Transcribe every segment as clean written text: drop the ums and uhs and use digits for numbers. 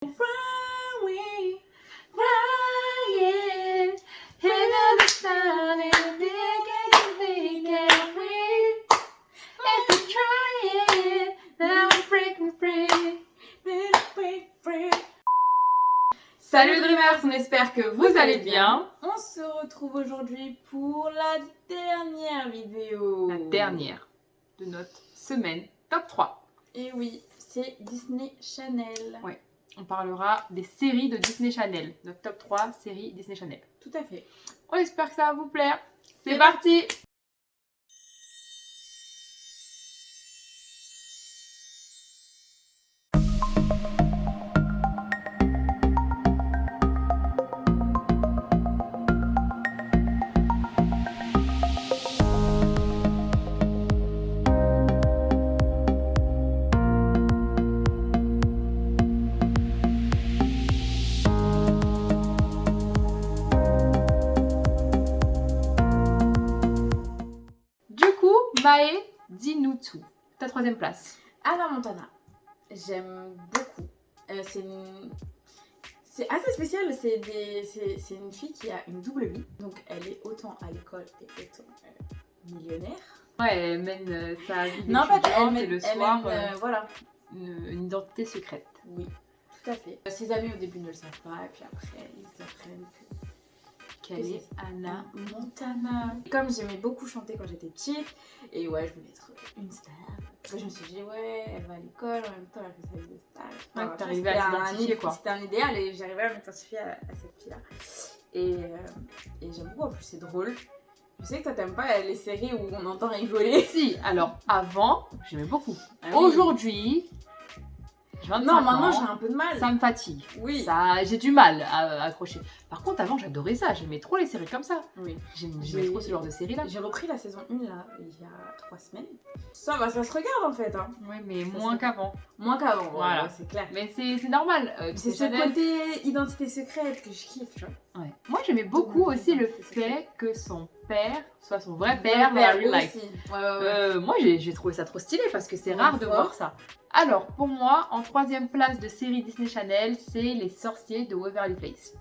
Flying, flying, under the sun and they can't breathe. If you try it, that will break me free. Break free. Salut Dreamers, on espère que vous allez bien. On se retrouve aujourd'hui pour la dernière vidéo. La dernière de notre semaine top 3. Et oui, c'est Disney Channel. Ouais. On parlera des séries de Disney Channel. Notre top 3 séries Disney Channel. Tout à fait. On espère que ça va vous plaire. C'est parti! Maë, dis-nous tout. Ta troisième place. Hannah Montana. J'aime beaucoup. C'est assez spécial. C'est une fille qui a une double vie. Donc elle est autant à l'école et autant millionnaire. Ouais, elle mène sa vie Non, en fait, d'étudiante et le soir, voilà. une identité secrète. Oui, tout à fait. Ses amis au début ne le savent pas et puis après ils apprennent Qu'elle est Hannah Montana. Comme j'aimais beaucoup chanter quand j'étais petite, et ouais, je voulais être une star. Après, je me suis dit, ouais, elle va à l'école, en même temps, elle fait sa vie de star. Ouais, t'arrivais à s'identifier, quoi. C'était un idéal et j'arrivais à m'identifier à cette fille-là. Et j'aime beaucoup, en plus, c'est drôle. Je sais que toi, t'aimes pas les séries où on entend rigoler. Si, alors avant, j'aimais beaucoup. Ah oui. Aujourd'hui, j'ai 25 non, maintenant, ans, j'ai un peu de mal. ça me fatigue. Oui. J'ai du mal à accrocher. Par contre, avant, j'adorais ça. J'aimais trop les séries comme ça. Oui. J'aimais trop ce genre de séries-là. J'ai repris la saison 1 là, il y a 3 semaines. Ça va, ça se regarde en fait. Hein. Ouais, mais moins qu'avant. Moins qu'avant, Voilà. Ouais, c'est clair. Mais c'est normal. C'est ce côté identité secrète que je kiffe, tu vois. Ouais. Moi, j'aimais beaucoup aussi le fait que son père soit son vrai père. Aussi. Ouais. Moi, j'ai trouvé ça trop stylé parce que c'est rare de voir ça. Alors, pour moi, en troisième place de série Disney Channel, c'est Les Sorciers de Waverly Place.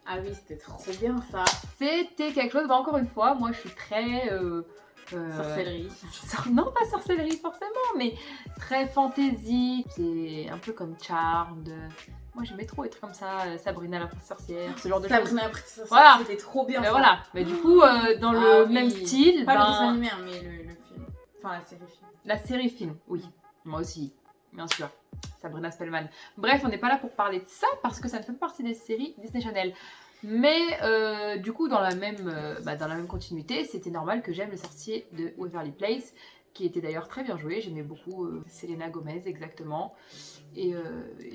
Ah oui, c'était trop bien ça. C'était quelque chose, encore une fois, moi je suis très... sorcellerie. Non, pas sorcellerie forcément, mais très fantaisie. C'est un peu comme Charmed. Moi j'aimais trop être comme ça, Sabrina la princesse sorcière, ce genre de choses. Sabrina la princesse sorcière, voilà. C'était trop bien. Mais ça. voilà, mais du coup, dans le même style... Pas le dessin animé, hein, mais le film. Enfin, la série film. La série film, oui. Moi aussi, bien sûr. Sabrina Spellman. Bref, on n'est pas là pour parler de ça parce que ça ne fait pas partie des séries Disney Channel. Mais du coup, dans la même continuité, c'était normal que j'aime Les Sorciers de Waverly Place, qui était d'ailleurs très bien joué. J'aimais beaucoup Selena Gomez, exactement. Et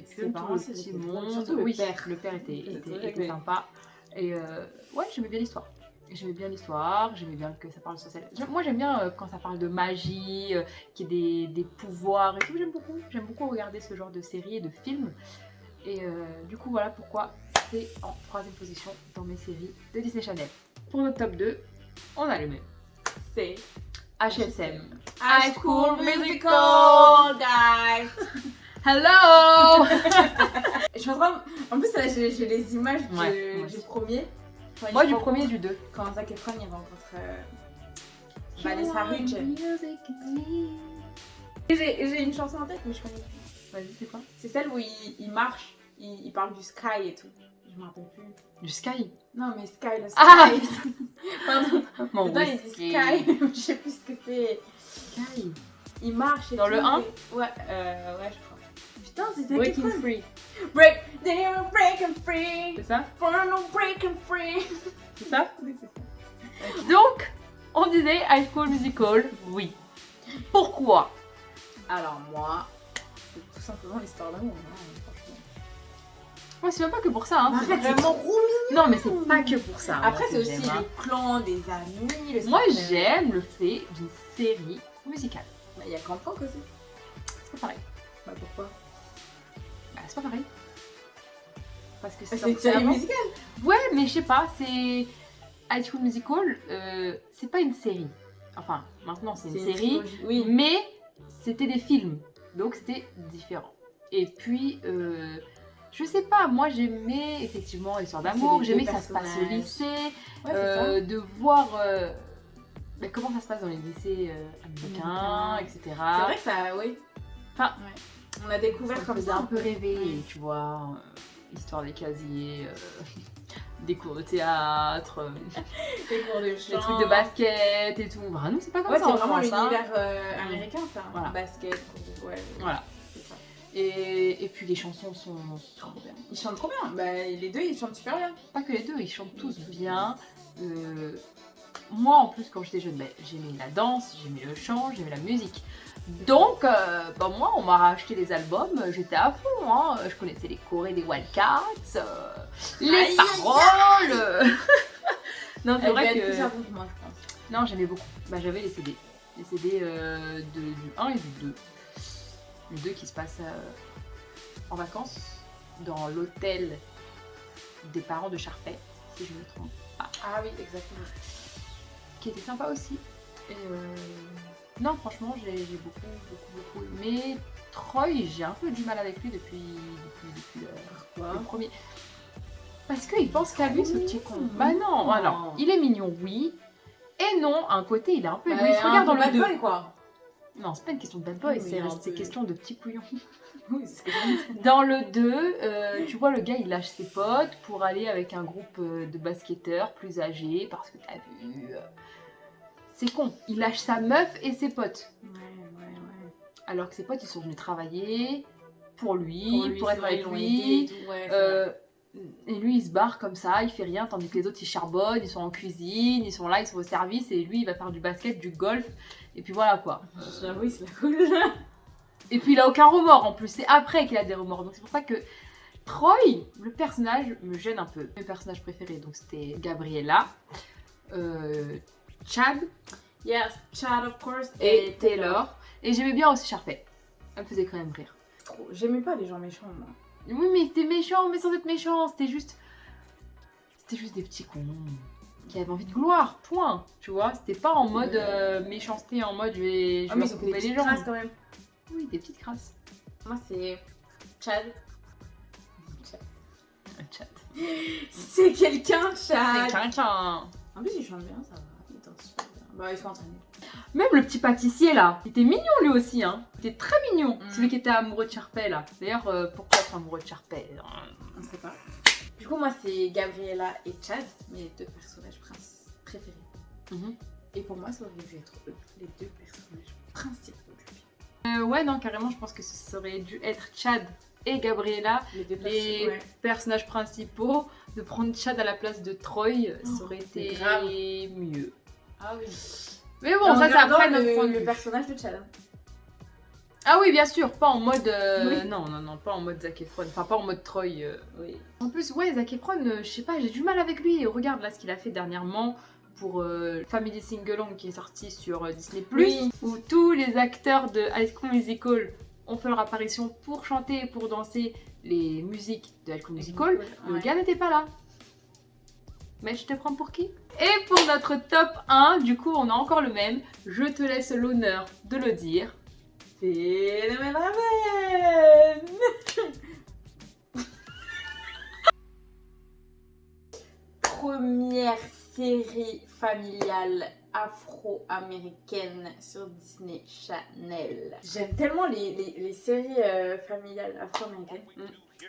puis tout le petit monde. Oui, le père était sympa. Et ouais, j'aimais bien l'histoire. J'aimais bien l'histoire, j'aimais bien que ça parle social. Moi j'aime bien quand ça parle de magie, qu'il y ait des pouvoirs et tout, j'aime beaucoup regarder ce genre de séries et de films. Et du coup voilà pourquoi c'est en troisième position dans mes séries de Disney Channel. Pour notre top 2, on a le même. C'est HSM. High School Musical, guys. Hello. Je suis en train... En plus là j'ai les images du premier. Moi du premier et du 2. Quand Zac Efron il rencontre Vanessa Hudgens. J'ai une chanson en tête mais je connais plus. Vas-y, c'est quoi? C'est celle où il marche, il parle du sky et tout. Je me rappelle plus. Du Sky? Non mais sky, le sky. Ah. Pardon. Mon Dedans il dit sky, je sais plus ce que c'est. Sky. Il marche et dans tout. Le 1? Ouais, ouais je crois. Putain, c'est Zac Breaking Efron. Free. Breaking free. C'est ça? For no breaking free. C'est ça? Oui, c'est ça. Donc, on disait High School Musical, oui. Pourquoi? Alors moi, c'est tout simplement l'histoire d'amour, franchement. Moi, c'est même pas que pour ça, hein. C'est vraiment trop mignon. Non, mais c'est pas que pour ça. Après, moi, c'est que aussi j'aime, hein. le clan des amis. Le Moi, système. j'aime le fait d'une série musicale. Il y a Camp Rock aussi. C'est pas pareil. Bah pourquoi? Bah, c'est pas pareil. Parce que C'est sorti une série avant. musicale. Ouais, mais je sais pas, c'est... High School Musical, c'est pas une série. Enfin, maintenant, c'est une série. trilogie, oui. Mais c'était des films. Donc, c'était différent. Et puis, Je sais pas, moi j'aimais effectivement l'histoire d'amour, les j'aimais deux que ça se passe au personnages. lycée, Ouais, c'est ça. de voir bah, comment ça se passe dans les lycées américains, etc. C'est vrai que ça, oui. Enfin, on a découvert ça me comme faisait ça. un peu rêver, tu vois, l'histoire des casiers, des cours de théâtre, Les cours de les chant. trucs de basket et tout. Bah nous c'est pas comme Ouais, ça c'est en vraiment France, hein. l'univers américain, ça. Voilà. Basket, cours de... Ouais, Voilà. c'est ça. Et puis les chansons sont trop bien. Ils chantent trop bien. Bah, les deux, ils chantent super bien. Pas que les deux, ils chantent tous bien. Moi, en plus, quand j'étais jeune, ben, j'aimais la danse, j'aimais le chant, j'aimais la musique. Donc, bah, moi, on m'a racheté les albums, j'étais à fond. Hein. Je connaissais les chorés des Wildcats, les Aïe, paroles. Non, c'est Elle vrai devait être que... plus à fond que moi, je pense. Non, j'aimais beaucoup. Bah, j'avais les CD. Les CD du 1 et du 2. Le 2 qui se passe en vacances dans l'hôtel des parents de Sharpay, si je me trompe pas. Ah oui, exactement. Qui était sympa aussi. Et non, franchement, j'ai beaucoup aimé. Troy, j'ai un peu du mal avec lui depuis le premier. Parce qu'il pense qu'à lui, ce petit con. Bah non, alors, il est mignon, oui. Et non, à un côté, il est un peu égoïste. Regarde dans le 2. boy, quoi. Non, c'est pas une question de bad boy, Oui, un c'est peu. question de petit couillon. Oui, c'est ce que je dis. Dans le 2, tu vois, le gars, il lâche ses potes pour aller avec un groupe de basketteurs plus âgés, parce que t'as vu... c'est con, il lâche sa meuf et ses potes. Ouais. Alors que ses potes, ils sont venus travailler pour lui, pour être c'est vrai, avec ils l'ont lui. aidé et tout, ouais, c'est vrai. Et lui, il se barre comme ça, il fait rien, tandis que les autres, ils charbonnent, ils sont en cuisine, ils sont là, ils sont au service, et lui, il va faire du basket, du golf, et puis voilà quoi. J'avoue, c'est la cool. Et puis il a aucun remords en plus, c'est après qu'il a des remords. Donc c'est pour ça que Troy, le personnage, me gêne un peu. Mes personnages préférés, donc c'était Gabriella, Chad Yes, Chad, of course. et Taylor. Et j'aimais bien aussi Sharpay. Elle me faisait quand même rire. Trop. J'aimais pas les gens méchants, moi. Oui, mais c'était méchant, mais sans être méchant. C'était juste des petits cons qui avaient envie de gloire, point. Tu vois, c'était pas en mode méchanceté, en mode je vais Mais leur ils ont fait des couper les petites jambes. crasses quand même. Oui, des petites crasses. Moi, c'est Chad. Chad. C'est quelqu'un, C'est Chad. quelqu'un. En plus, ils chantent bien, ça va. Ils dansent super bien. Bah, ils sont entraînés. Même le petit pâtissier là, il était mignon lui aussi, hein. Il était très mignon, Mm. celui qui était amoureux de Sharpay là. D'ailleurs, pourquoi être amoureux de Sharpay? On sait pas. Du coup, moi, c'est Gabriella et Chad, mes deux personnages préférés. Mhm. Et pour moi, ça aurait dû être eux, les deux personnages principaux du film. Ouais, non, carrément, je pense que ce serait dû être Chad et Gabriella, Les deux les personnages. personnages principaux. De prendre Chad à la place de Troy, ça aurait c'est été grave. mieux. Ah oui. Mais bon, ça c'est après notre point de le vue. personnage de Chad. Ah oui, bien sûr, pas en mode... Oui. Non, pas en mode Zac Efron, enfin pas en mode Troy. Oui. En plus, ouais, Zac Efron, je sais pas, j'ai du mal avec lui. Regarde là ce qu'il a fait dernièrement pour Family Sing-Along qui est sorti sur Disney+, Oui. où tous les acteurs de High School Musical ont fait leur apparition pour chanter et pour danser les musiques de High School Musical. Le gars n'était pas là. Mais je te prends pour qui? Et pour notre top 1, du coup, on a encore le même. Je te laisse l'honneur de le dire. Phénomène Raven. Première série familiale afro-américaine sur Disney Channel. J'aime tellement les séries familiales afro-américaines.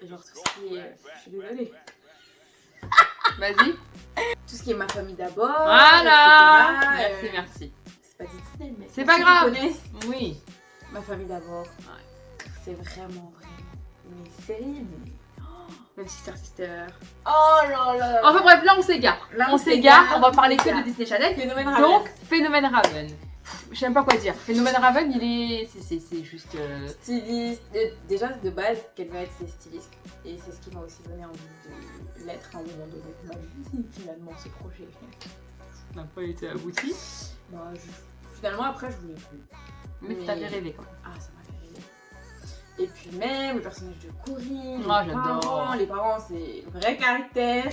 Genre tout ce qui est... je suis désolée. Vas-y. Tout ce qui est Ma famille d'abord. Voilà. etc. Merci. C'est pas Disney, mais C'est pour pas ceux qui grave. connaissent, Oui. Ma famille d'abord. C'est vraiment une série. Mais... Même Sister. Oh là là. Enfin bref, là on s'égare. Là, On s'égare, on va parler que de Disney Channel. Phénomène Raven. Donc, Phénomène Raven. Je sais même pas quoi dire. Phénomène Raven, il est... C'est juste... Styliste. Déjà de base, qu'elle va être ses stylistes. Et c'est ce qui m'a aussi donné envie de l'être à un moment donné de ma vie. Finalement, ce projet. n'a pas été abouti. Bah, finalement, après, je voulais plus. Mais ça fait rêver quand même. Ah, ça m'a fait rêver. Et puis même le personnage de Corinne, Ah, les j'adore. parents, c'est vrai caractère.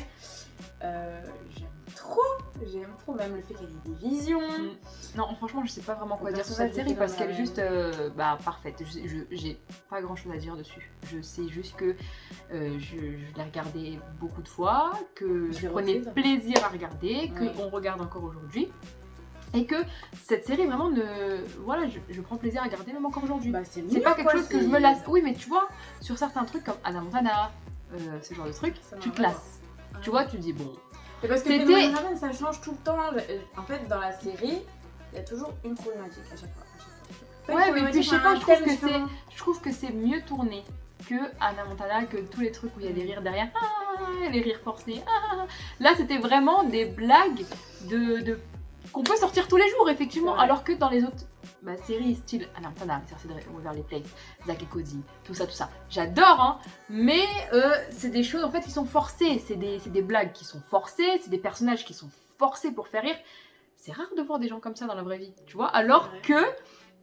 J'aime trop trop. J'aime trop, même le fait qu'elle ait des visions. Non, franchement, je sais pas vraiment quoi Le dire sur personnage cette série de parce qu'elle est Phénomène. juste parfaite. J'ai pas grand chose à dire dessus. Je sais juste que je l'ai regardée beaucoup de fois, que Je je l'ai prenais reprise. plaisir à regarder, Oui. qu'on regarde encore aujourd'hui. Et que cette série vraiment Voilà, je prends plaisir à regarder même encore aujourd'hui. Bah, c'est C'est mieux, pas quelque quoi, chose que c'est- je me lasse. Oui, mais tu vois, sur certains trucs comme Hannah Montana, ce genre de trucs, Ça n'a tu te rien à lasses. Tu vois, tu dis bon. C'est parce que C'était- Phénomène Raven, ça change tout le temps. En fait, dans la série, il y a toujours une problématique à chaque fois. Pas une Ouais, mais problématique, puis je sais mais pas, un je trouve thème que différent. je trouve que c'est mieux tourné que Hannah Montana, que tous les trucs où il y a des rires derrière, les rires forcés. Là, c'était vraiment des blagues qu'on peut sortir tous les jours, effectivement, C'est vrai. alors que dans les autres séries style Hannah Montana, Cersei Waverly Place, Zack et Cody, tout ça, j'adore, hein, mais c'est des choses en fait qui sont forcées, c'est des blagues qui sont forcées, c'est des personnages qui sont forcés pour faire rire. C'est rare de voir des gens comme ça dans la vraie vie, tu vois, alors Ouais. que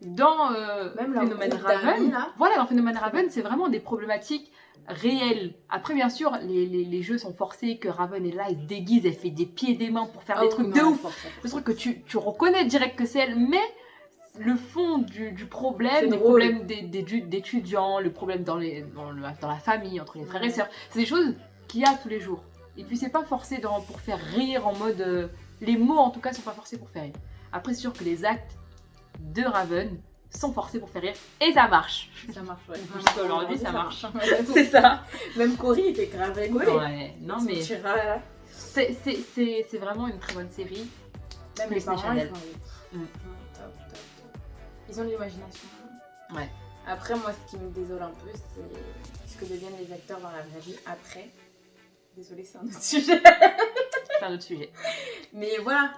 dans Même leur Phénomène groupe d'amis, Raven, là. voilà, dans Phénomène Raven, c'est vraiment des problématiques réelles. Après, bien sûr, les jeux sont forcés, que Raven est là, elle se déguise, elle fait des pieds et des mains pour faire Ah des oui, trucs non, de elle ouf. force, elle force. Le truc que tu reconnais direct que c'est elle, mais le fond du C'est problème, des drôle. problèmes d'étudiants, le problème dans la famille, entre les frères et Ouais. sœurs, c'est des choses qu'il y a tous les jours. Et puis c'est pas forcé pour faire rire en mode... les mots en tout cas sont pas forcés pour faire rire. Après c'est sûr que les actes de Raven sont forcés pour faire rire et ça marche. Ça marche, ouais. Jusqu'à aujourd'hui, ça marche. Ouais, C'est ça. Même Cory était grave rigolé. Ouais, non mais Tira, là. c'est vraiment une très bonne série. Même les Disney parents, Channel. ils sont vite. Mm. Top. Ils ont de l'imagination. Ouais. Après, moi, ce qui me désole un peu, c'est ce que deviennent les acteurs dans la vraie vie après. Désolée, c'est un autre sujet. C'est un autre sujet. Mais voilà.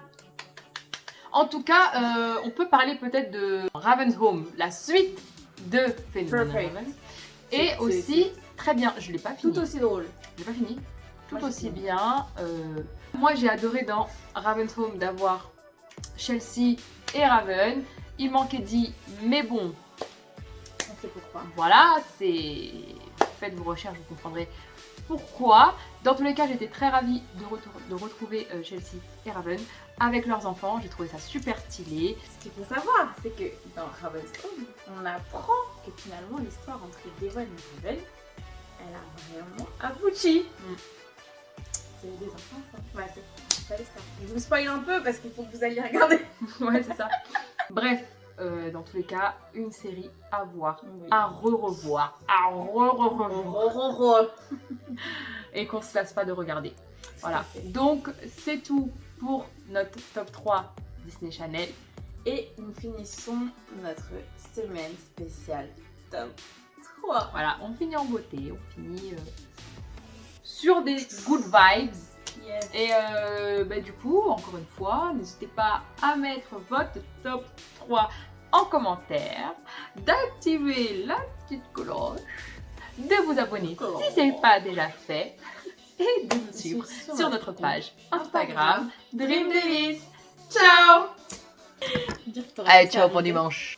En tout cas, on peut parler peut-être de Raven's Home, la suite de Phénomène Perfect. Raven. Et C'est- aussi, très bien, je l'ai pas fini. Tout aussi drôle. Je l'ai pas fini. Tout Moi, j'ai aussi fini. bien. Moi, j'ai adoré dans Raven's Home d'avoir Chelsea et Raven. Il manquait dit, mais bon, On sait pourquoi. voilà, c'est... Faites vos recherches, vous comprendrez pourquoi. Dans tous les cas, j'étais très ravie de retrouver Chelsea et Raven avec leurs enfants. J'ai trouvé ça super stylé. Ce qu'il faut savoir, c'est que dans Raven's Home, on apprend que finalement l'histoire entre Devon et Raven, elle a vraiment abouti. Mm. C'est des enfants, ça. Ouais, c'est ça l'histoire. Je vous spoil un peu parce qu'il faut que vous alliez regarder. Ouais, c'est ça. Bref, dans tous les cas, une série à voir, Oui. à revoir, à revoir. Et qu'on se lasse pas de regarder. Voilà. Tout à fait. Donc, c'est tout pour notre top 3 Disney Channel. Et nous finissons notre semaine spéciale top 3. Voilà, on finit en beauté, on finit sur des good vibes. Yes. Et du coup, encore une fois, n'hésitez pas à mettre votre top 3 en commentaire, d'activer la petite cloche, de vous abonner si ce n'est pas déjà fait et de nous suivre sur notre page Instagram Dream Delis. Ciao! Dire que t'aurais Allez, pu ciao pour arriver. dimanche.